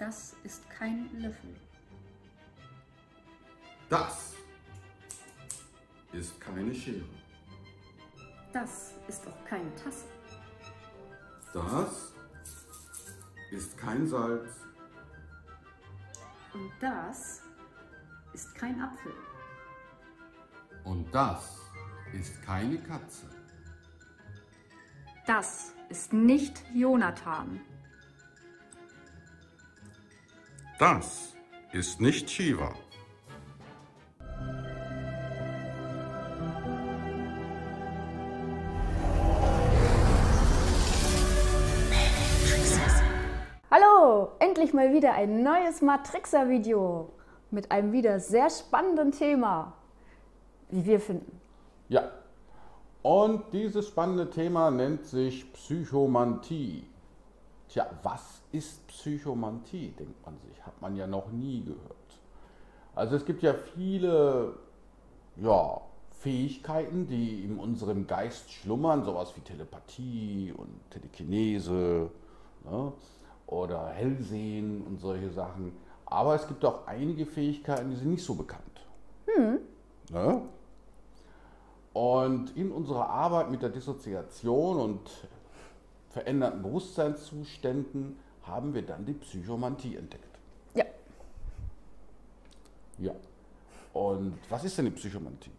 Das ist kein Löffel. Das ist keine Schere. Das ist auch keine Tasse. Das ist kein Salz. Und das ist kein Apfel. Und das ist keine Katze. Das ist nicht Jonathan. Das ist nicht Shiva. Hallo, endlich mal wieder ein neues Matrixa-Video mit einem wieder sehr spannenden Thema, wie wir finden. Ja, und dieses spannende Thema nennt sich Psychomantie. Tja, was ist Psychomantie, denkt man sich, hat man ja noch nie gehört. Also es gibt ja viele Fähigkeiten, die in unserem Geist schlummern, sowas wie Telepathie und Telekinese, ne? Oder Hellsehen und solche Sachen. Aber es gibt auch einige Fähigkeiten, die sind nicht so bekannt. Ne? Und in unserer Arbeit mit der Dissoziation und veränderten Bewusstseinszuständen haben wir dann die Psychomantie entdeckt. Ja. Ja. Und was ist denn die Psychomantie?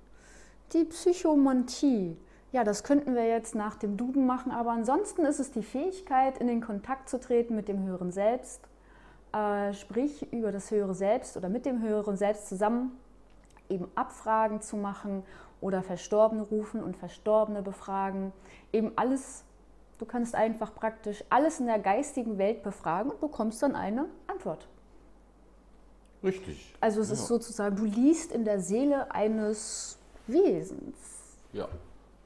Die Psychomantie, ja, das könnten wir jetzt nach dem Duden machen, aber ansonsten ist es die Fähigkeit, in den Kontakt zu treten mit dem höheren Selbst, sprich über das höhere Selbst oder mit dem höheren Selbst zusammen eben Abfragen zu machen oder Verstorbene rufen und Verstorbene befragen. Eben alles, du kannst einfach praktisch alles in der geistigen Welt befragen und bekommst dann eine Antwort. Richtig. Also es ist sozusagen, du liest in der Seele eines Wesens. Ja.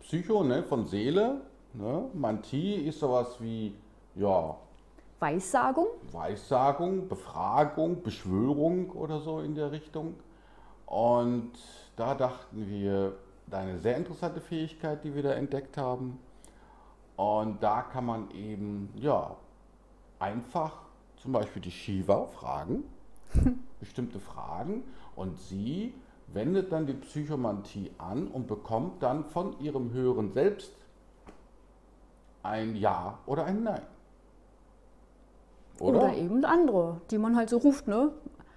Psycho, ne, von Seele. Ne? Mantie ist sowas wie, ja, Weissagung. Weissagung, Befragung, Beschwörung oder so in der Richtung. Und da dachten wir, eine sehr interessante Fähigkeit, die wir da entdeckt haben. Und da kann man eben, ja, einfach zum Beispiel die Shiva fragen, bestimmte Fragen, und sie wendet dann die Psychomantie an und bekommt dann von ihrem höheren Selbst ein Ja oder ein Nein. Oder eben andere, die man halt so ruft, ne?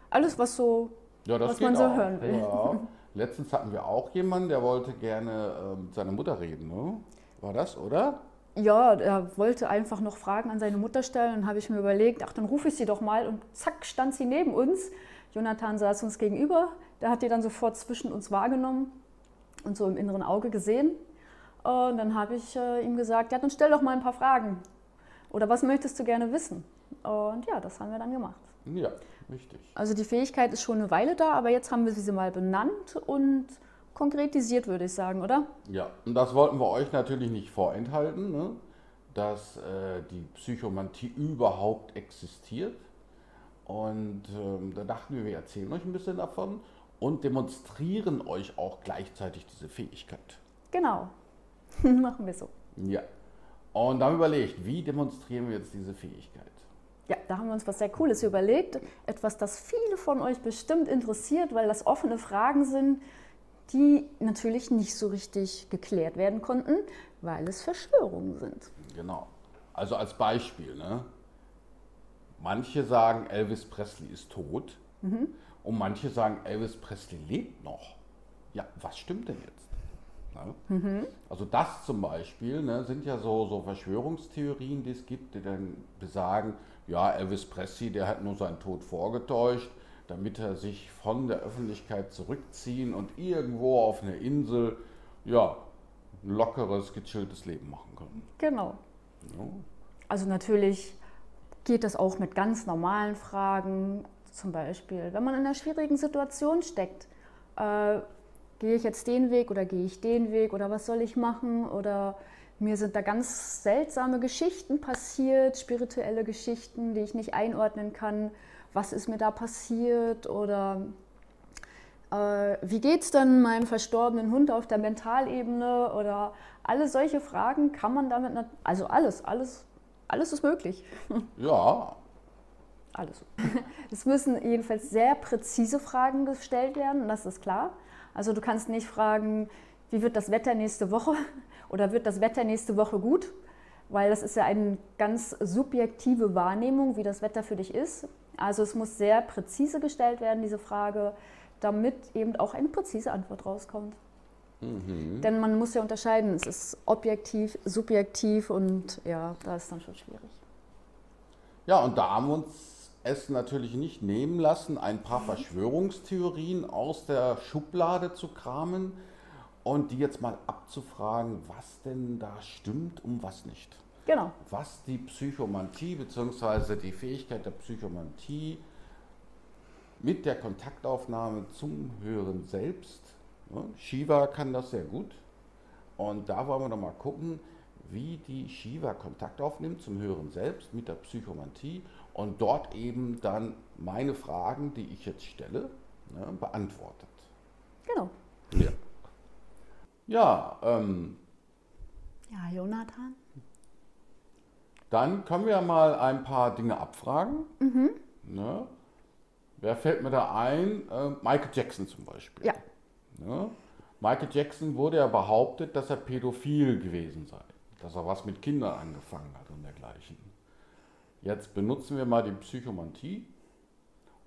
Alles, was so, Ja, das was geht man so auch. hören will. Ja. Letztens hatten wir auch jemanden, der wollte gerne mit seiner Mutter reden, ne? War das, oder? Ja, er wollte einfach noch Fragen an seine Mutter stellen. Dann habe ich mir überlegt, ach, dann rufe ich sie doch mal. Und zack, stand sie neben uns. Jonathan saß uns gegenüber. Der hat die dann sofort zwischen uns wahrgenommen und so im inneren Auge gesehen. Und dann habe ich ihm gesagt, ja, dann stell doch mal ein paar Fragen. Oder was möchtest du gerne wissen? Und ja, das haben wir dann gemacht. Ja, richtig. Also die Fähigkeit ist schon eine Weile da, aber jetzt haben wir sie mal benannt und konkretisiert, würde ich sagen, oder? Ja, und das wollten wir euch natürlich nicht vorenthalten, ne? Dass die Psychomantie überhaupt existiert. Und da dachten wir erzählen euch ein bisschen davon und demonstrieren euch auch gleichzeitig diese Fähigkeit. Genau, machen wir so. Ja, und dann überlegt, wie demonstrieren wir jetzt diese Fähigkeit? Ja, da haben wir uns was sehr Cooles überlegt. Etwas, das viele von euch bestimmt interessiert, weil das offene Fragen sind, die natürlich nicht so richtig geklärt werden konnten, weil es Verschwörungen sind. Genau. Also als Beispiel, ne? Manche sagen, Elvis Presley ist tot und manche sagen, Elvis Presley lebt noch. Ja, was stimmt denn jetzt? Ne? Also das zum Beispiel, ne, sind ja so Verschwörungstheorien, die es gibt, die dann besagen, ja, Elvis Presley, der hat nur seinen Tod vorgetäuscht, damit er sich von der Öffentlichkeit zurückziehen und irgendwo auf einer Insel, ja, ein lockeres, gechilltes Leben machen kann. Genau. Ja. Also natürlich geht das auch mit ganz normalen Fragen, zum Beispiel, wenn man in einer schwierigen Situation steckt. Gehe ich jetzt den Weg oder gehe ich den Weg oder was soll ich machen? Oder mir sind da ganz seltsame Geschichten passiert, spirituelle Geschichten, die ich nicht einordnen kann. Was ist mir da passiert? Oder wie geht es denn meinem verstorbenen Hund auf der Mentalebene? Oder alle solche Fragen kann man damit, also alles ist möglich. Ja, alles. Es müssen jedenfalls sehr präzise Fragen gestellt werden, das ist klar. Also du kannst nicht fragen, wie wird das Wetter nächste Woche oder wird das Wetter nächste Woche gut? Weil das ist ja eine ganz subjektive Wahrnehmung, wie das Wetter für dich ist. Also es muss sehr präzise gestellt werden, diese Frage, damit eben auch eine präzise Antwort rauskommt. Denn man muss ja unterscheiden, es ist objektiv, subjektiv und ja, da ist dann schon schwierig. Ja, und da haben wir uns es natürlich nicht nehmen lassen, ein paar Verschwörungstheorien aus der Schublade zu kramen und die jetzt mal abzufragen, was denn da stimmt und was nicht. Genau. Was die Psychomantie bzw. die Fähigkeit der Psychomantie mit der Kontaktaufnahme zum Höheren Selbst, ne? Shiva kann das sehr gut und da wollen wir noch mal gucken, wie die Shiva Kontakt aufnimmt zum Höheren Selbst mit der Psychomantie und dort eben dann meine Fragen, die ich jetzt stelle, ne, beantwortet. Genau. Ja, ja Ja, Jonathan? dann können wir mal ein paar Dinge abfragen. Ne? Wer fällt mir da ein? Michael Jackson zum Beispiel. Ja. Ne? Michael Jackson wurde ja behauptet, dass er pädophil gewesen sei, dass er was mit Kindern angefangen hat und dergleichen. Jetzt benutzen wir mal die Psychomantie,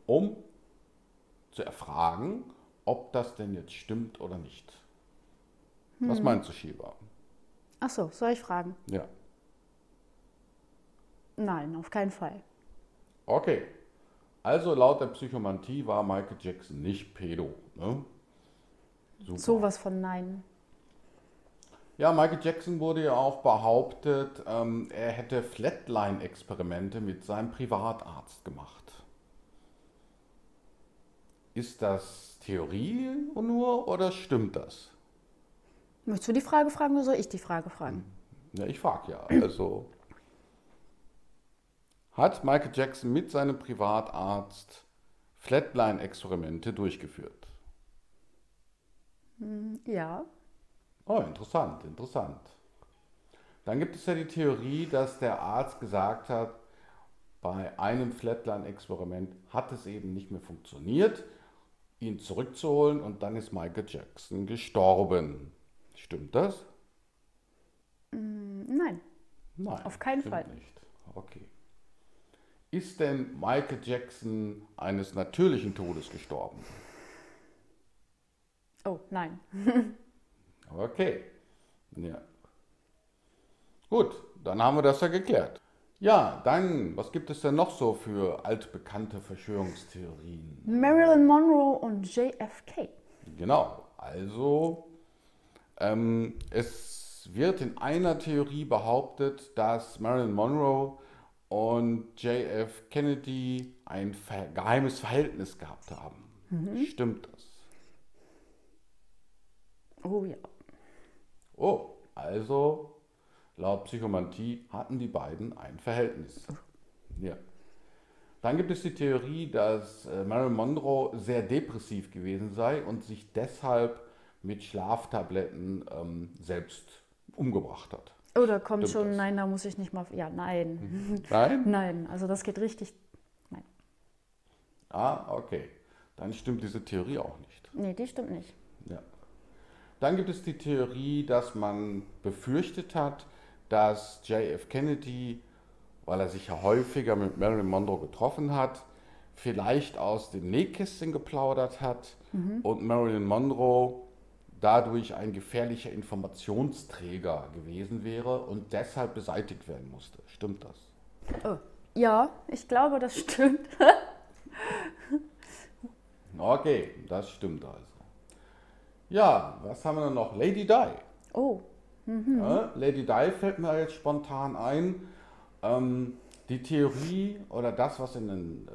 um zu erfragen, ob das denn jetzt stimmt oder nicht. Was meinst du, Shiva? Ach so, soll ich fragen? Ja. Nein, auf keinen Fall. Okay. Also laut der Psychomantie war Michael Jackson nicht pädo. Ne? Super. Sowas von nein. Ja, Michael Jackson wurde ja auch behauptet, er hätte Flatline-Experimente mit seinem Privatarzt gemacht. Ist das Theorie nur oder stimmt das? Möchtest du die Frage fragen oder soll ich die Frage fragen? Ja, ich frage ja. Also, hat Michael Jackson mit seinem Privatarzt Flatline-Experimente durchgeführt? Ja. Oh, interessant, interessant. Dann gibt es ja die Theorie, dass der Arzt gesagt hat, bei einem Flatline-Experiment hat es eben nicht mehr funktioniert, ihn zurückzuholen und dann ist Michael Jackson gestorben. Stimmt das? Nein. Nein. Auf keinen stimmt Fall. nicht. Okay. Ist denn Michael Jackson eines natürlichen Todes gestorben? Oh, nein. Okay. Ja. Gut, dann haben wir das ja geklärt. Ja, dann, was gibt es denn noch so für altbekannte Verschwörungstheorien? Marilyn Monroe und JFK. Genau, also es wird in einer Theorie behauptet, dass Marilyn Monroe und JF Kennedy ein geheimes Verhältnis gehabt haben. Stimmt das? Oh ja. Oh, also laut Psychomantie hatten die beiden ein Verhältnis. Ja. Dann gibt es die Theorie, dass Marilyn Monroe sehr depressiv gewesen sei und sich deshalb mit Schlaftabletten selbst umgebracht hat. Oh, da kommt Stimmt schon, das? nein, da muss ich nicht mal. Ja, nein. Nein? Nein, also das geht richtig. Nein. Ah, okay. Dann stimmt diese Theorie auch nicht. Nee, die stimmt nicht. Ja. Dann gibt es die Theorie, dass man befürchtet hat, dass JF Kennedy, weil er sich ja häufiger mit Marilyn Monroe getroffen hat, vielleicht aus dem Nähkästchen geplaudert hat und Marilyn Monroe dadurch ein gefährlicher Informationsträger gewesen wäre und deshalb beseitigt werden musste. Stimmt das? Oh. Ja, ich glaube, das stimmt. Okay, das stimmt also. Ja, was haben wir denn noch? Lady Di. Oh, Ja, Lady Di fällt mir jetzt spontan ein. Die Theorie oder das, was in den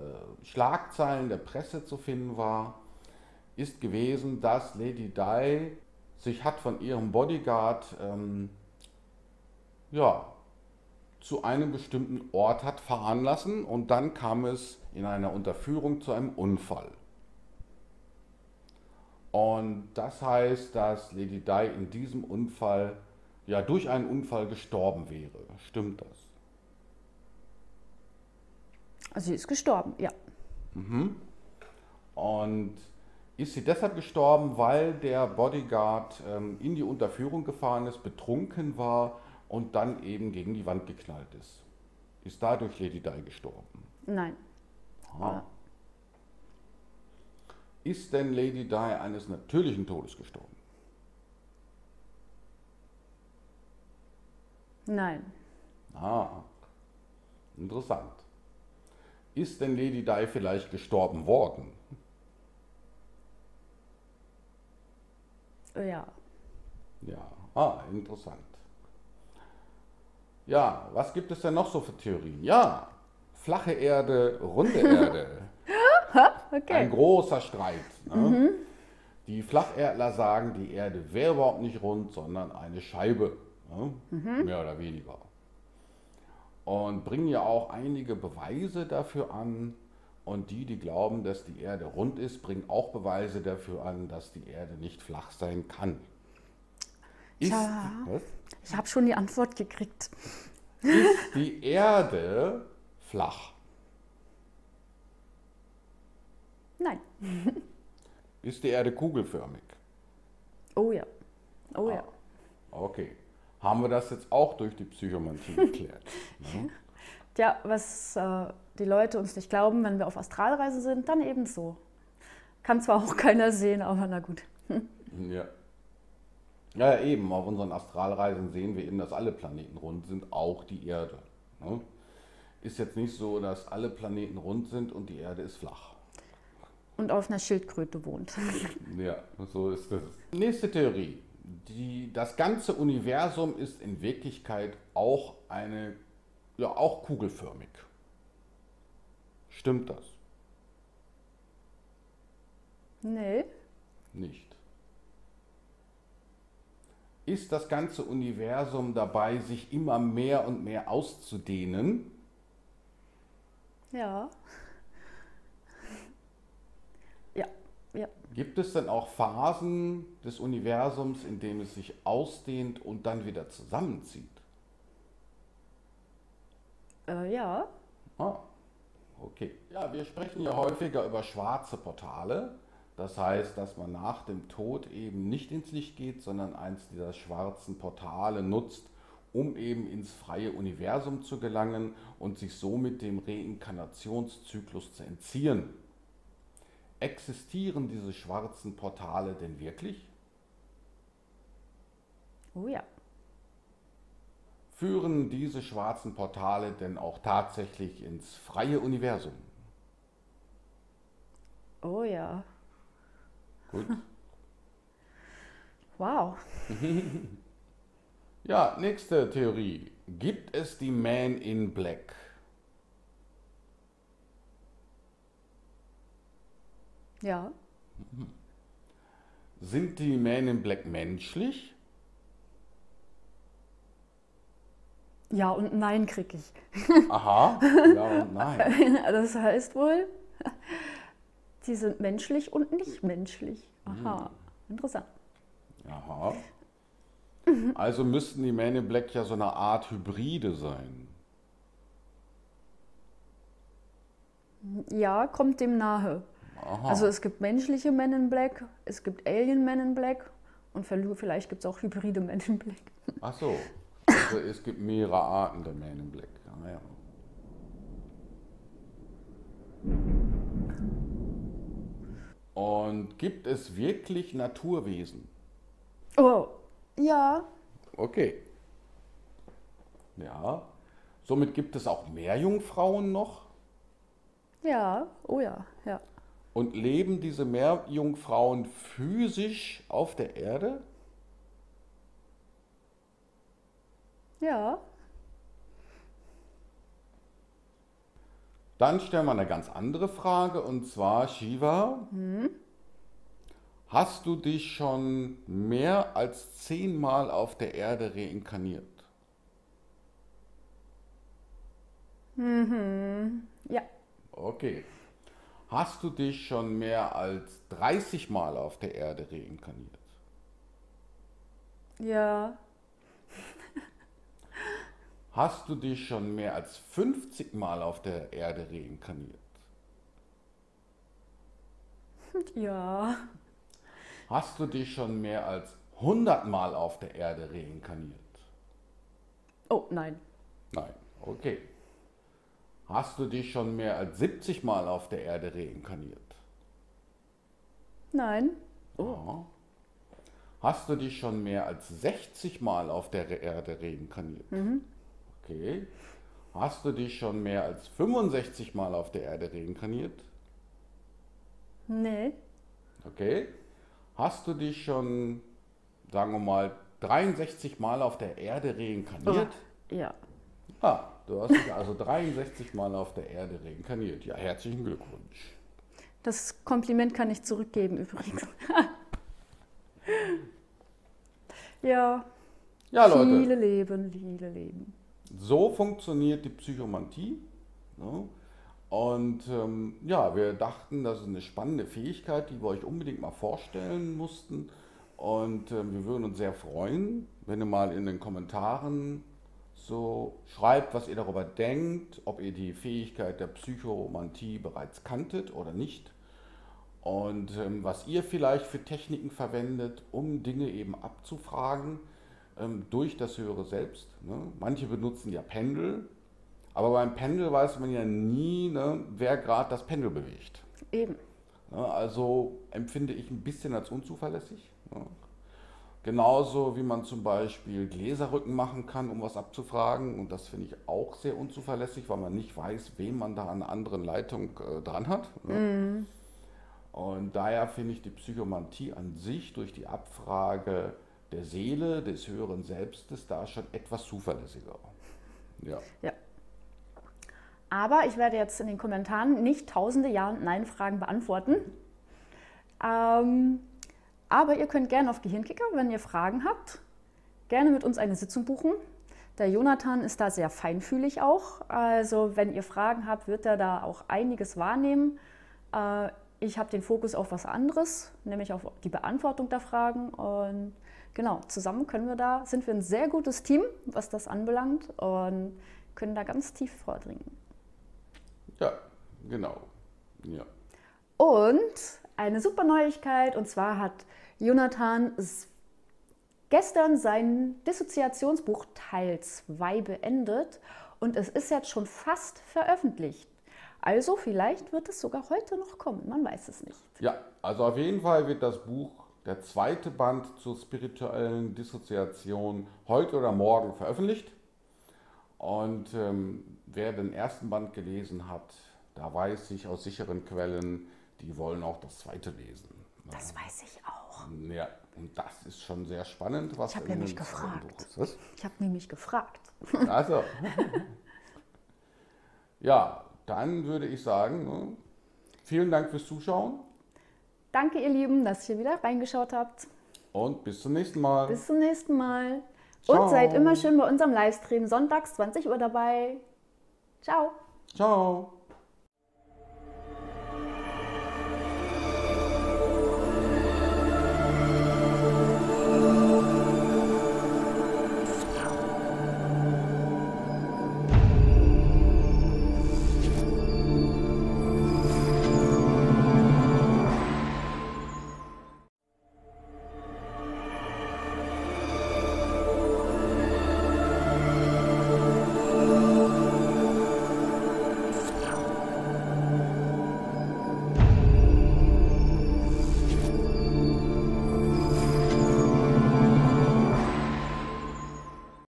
Schlagzeilen der Presse zu finden war, ist gewesen, dass Lady Di sich hat von ihrem Bodyguard ja, zu einem bestimmten Ort hat fahren lassen und dann kam es in einer Unterführung zu einem Unfall. Und das heißt, dass Lady Di in diesem Unfall, ja durch einen Unfall gestorben wäre. Stimmt das? Sie ist gestorben, ja. Und ist sie deshalb gestorben, weil der Bodyguard in die Unterführung gefahren ist, betrunken war und dann eben gegen die Wand geknallt ist? Ist dadurch Lady Di gestorben? Nein. Ah. Ist denn Lady Di eines natürlichen Todes gestorben? Nein. Ah, interessant. Ist denn Lady Di vielleicht gestorben worden? Ja. Ja, interessant. Ja, was gibt es denn noch so für Theorien? Ja, flache Erde, runde Erde. Okay. Ein großer Streit. Ne? Die Flacherdler sagen, die Erde wäre überhaupt nicht rund, sondern eine Scheibe. Ne? Mehr oder weniger. Und bringen ja auch einige Beweise dafür an. Und die glauben, dass die Erde rund ist, bringen auch Beweise dafür an, dass die Erde nicht flach sein kann. Ja. Was? Ich habe schon die Antwort gekriegt. Ist die Erde flach? Nein. Ist die Erde kugelförmig? Oh ja. Oh ja. Okay. Haben wir das jetzt auch durch die Psychomantie geklärt? Ne? Tja, was die Leute uns nicht glauben, wenn wir auf Astralreise sind, dann eben so. Kann zwar auch keiner sehen, aber na gut. Ja. Ja, eben, auf unseren Astralreisen sehen wir eben, dass alle Planeten rund sind, auch die Erde. Ne? Ist jetzt nicht so, dass alle Planeten rund sind und die Erde ist flach. Und auf einer Schildkröte wohnt. Ja, so ist es. Nächste Theorie. Das ganze Universum ist in Wirklichkeit auch auch kugelförmig. Stimmt das? Nee. Nicht. Ist das ganze Universum dabei, sich immer mehr und mehr auszudehnen? Ja. Ja. Ja. Gibt es denn auch Phasen des Universums, in denen es sich ausdehnt und dann wieder zusammenzieht? Ja. Ah, okay. Ja, wir sprechen ja häufiger über schwarze Portale. Das heißt, dass man nach dem Tod eben nicht ins Licht geht, sondern eins dieser schwarzen Portale nutzt, um eben ins freie Universum zu gelangen und sich somit dem Reinkarnationszyklus zu entziehen. Existieren diese schwarzen Portale denn wirklich? Oh ja. Führen diese schwarzen Portale denn auch tatsächlich ins freie Universum? Oh ja. Gut. Wow. Ja, nächste Theorie. Gibt es die Man in Black? Ja. Sind die Man in Black menschlich? Ja und nein krieg ich. Aha, ja und nein. Das heißt wohl, sie sind menschlich und nicht menschlich. Aha, interessant. Aha. Also müssten die Man in Black ja so eine Art Hybride sein. Ja, kommt dem nahe. Aha. Also es gibt menschliche Men in Black, es gibt Alien Men in Black und vielleicht gibt es auch hybride Men in Black. Ach so. Also es gibt mehrere Arten der Man in Black. Ah, ja. Und gibt es wirklich Naturwesen? Oh, ja. Okay. Ja. Somit gibt es auch Meerjungfrauen noch? Ja, oh ja, ja. Und leben diese Meerjungfrauen physisch auf der Erde? Ja. Dann stellen wir eine ganz andere Frage und zwar, Shiva, hast du dich schon mehr als 10-mal auf der Erde reinkarniert? Ja. Okay. Hast du dich schon mehr als 30-mal auf der Erde reinkarniert? Ja. Hast du dich schon mehr als 50 Mal auf der Erde reinkarniert? Ja. Hast du dich schon mehr als 100 Mal auf der Erde reinkarniert? Oh, nein. Nein, okay. Hast du dich schon mehr als 70 Mal auf der Erde reinkarniert? Nein. Ja. Hast du dich schon mehr als 60 Mal auf der Erde reinkarniert? Okay. Hast du dich schon mehr als 65 Mal auf der Erde reinkarniert? Nee. Okay. Hast du dich schon, sagen wir mal, 63 Mal auf der Erde reinkarniert? Ja. Ah, du hast dich also 63 Mal auf der Erde reinkarniert. Ja, herzlichen Glückwunsch. Das Kompliment kann ich zurückgeben übrigens. Ja. Ja, Leute. Viele Leben, viele Leben. So funktioniert die Psychomantie. Ne? Und ja, wir dachten, das ist eine spannende Fähigkeit, die wir euch unbedingt mal vorstellen mussten. Und wir würden uns sehr freuen, wenn ihr mal in den Kommentaren so schreibt, was ihr darüber denkt, ob ihr die Fähigkeit der Psychomantie bereits kanntet oder nicht. Und was ihr vielleicht für Techniken verwendet, um Dinge eben abzufragen durch das höhere Selbst. Ne? Manche benutzen ja Pendel, aber beim Pendel weiß man ja nie, ne, wer gerade das Pendel bewegt. Eben. Ne? Also empfinde ich ein bisschen als unzuverlässig. Ne? Genauso wie man zum Beispiel Gläserrücken machen kann, um was abzufragen. Und das finde ich auch sehr unzuverlässig, weil man nicht weiß, wen man da an einer anderen Leitung dran hat. Ne? Und daher finde ich die Psychomantie an sich durch die Abfrage der Seele, des höheren Selbstes, da schon etwas zuverlässiger. Ja. Ja. Aber ich werde jetzt in den Kommentaren nicht tausende Ja- und Nein-Fragen beantworten. Aber ihr könnt gerne auf Gehirnkicker, wenn ihr Fragen habt, gerne mit uns eine Sitzung buchen. Der Jonathan ist da sehr feinfühlig auch. Also wenn ihr Fragen habt, wird er da auch einiges wahrnehmen. Ich habe den Fokus auf was anderes, nämlich auf die Beantwortung der Fragen. Und genau, zusammen sind wir ein sehr gutes Team, was das anbelangt, und können da ganz tief vordringen. Ja, genau. Ja. Und eine super Neuigkeit, und zwar hat Jonathan gestern sein Dissoziationsbuch Teil 2 beendet und es ist jetzt schon fast veröffentlicht. Also vielleicht wird es sogar heute noch kommen, man weiß es nicht. Ja, also auf jeden Fall wird das Buch, der zweite Band zur spirituellen Dissoziation, heute oder morgen veröffentlicht. Und wer den ersten Band gelesen hat, da weiß ich aus sicheren Quellen, die wollen auch das zweite lesen. Das weiß ich auch. Ja, und das ist schon sehr spannend, was Ich habe in nämlich dem zweiten Buch gefragt. ist. Was? Ich habe nämlich gefragt. Also, ja, dann würde ich sagen, ne, vielen Dank fürs Zuschauen Danke, ihr Lieben, dass ihr wieder reingeschaut habt. und bis zum nächsten Mal. Bis zum nächsten Mal. Ciao. Und seid immer schön bei unserem Livestream sonntags 20 Uhr dabei. Ciao. Ciao.